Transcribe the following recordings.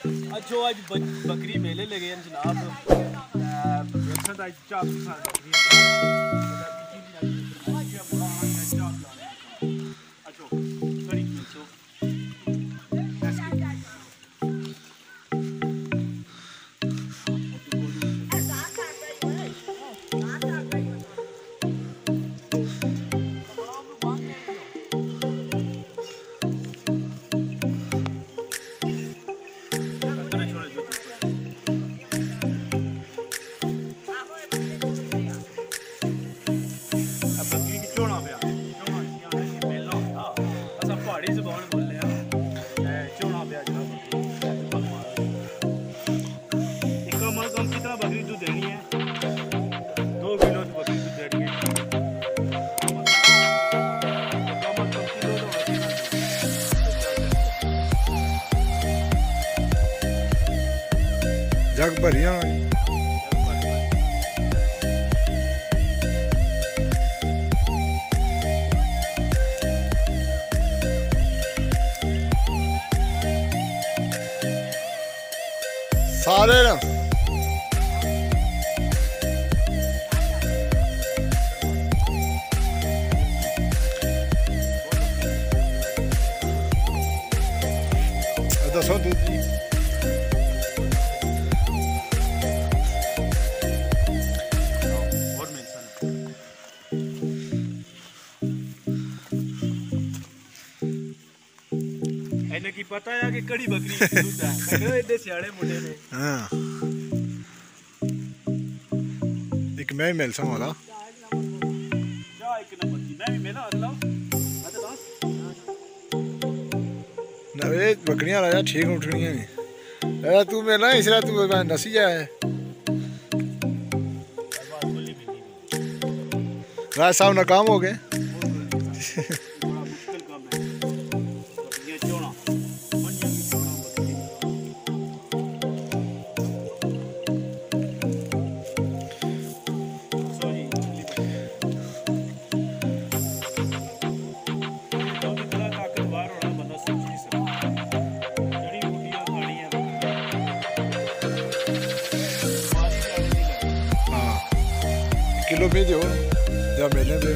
अच्छो आज बकरी मेले लगे हैं जनाब। बकरी दूध देनी है 2 किलो बकरी दूध देनी है। जग भरिया सारे ना दसो दूध जी इन्हें की पता है कि कड़ी बकरी दूध है एडे सियाड़े मुंडे ने। हां एक मैं मिल सा वाला जा एक नंबर की मैं भी मेला अगला नवे बकरियां राजा ठीक उठनियां नहीं ए तू मेला इसरा तू नसी जाए राज साहब नाकाम हो गए। किलो भी दो या मेले दो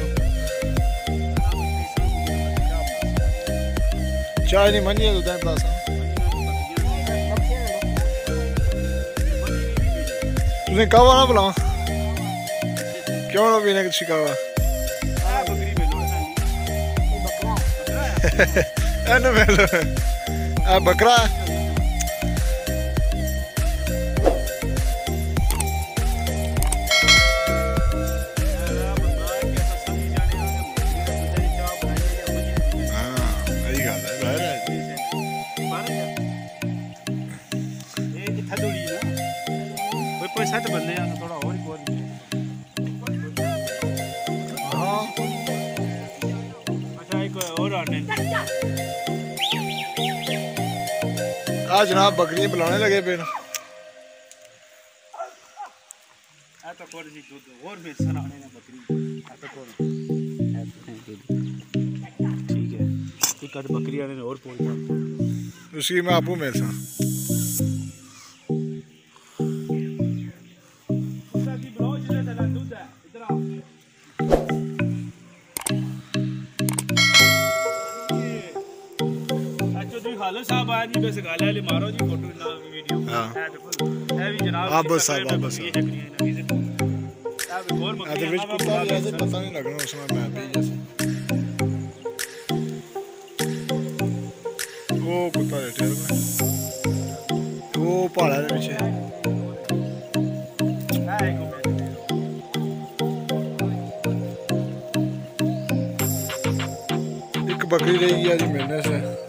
चाय नहीं मनी है तो पास तुझे कावा ना बुला क्यों ना पीने की शिकावा ना मेलो आ बकरा सत बंदे हैं थोड़ा और ही हां अच्छा एक और आने आज जनाब बकरी बुलाने लगे पे आ तो कोई सी दूध और भी सनाने ना बकरी आ तो कौन ठीक है एक आध बकरी आने और पहुंचा उसकी मैं आपको मेल सा खालो साहब आया जी बस गाले वाले मारो जी फोटो ना वीडियो है भी जनाब आप बस साहब बस ये और बकरी पता नहीं लगना उसमें मैं भी जैसे वो कुत्ता बैठे वो पहाड़ा के पीछे एक बकरी रही है जी मिलने से।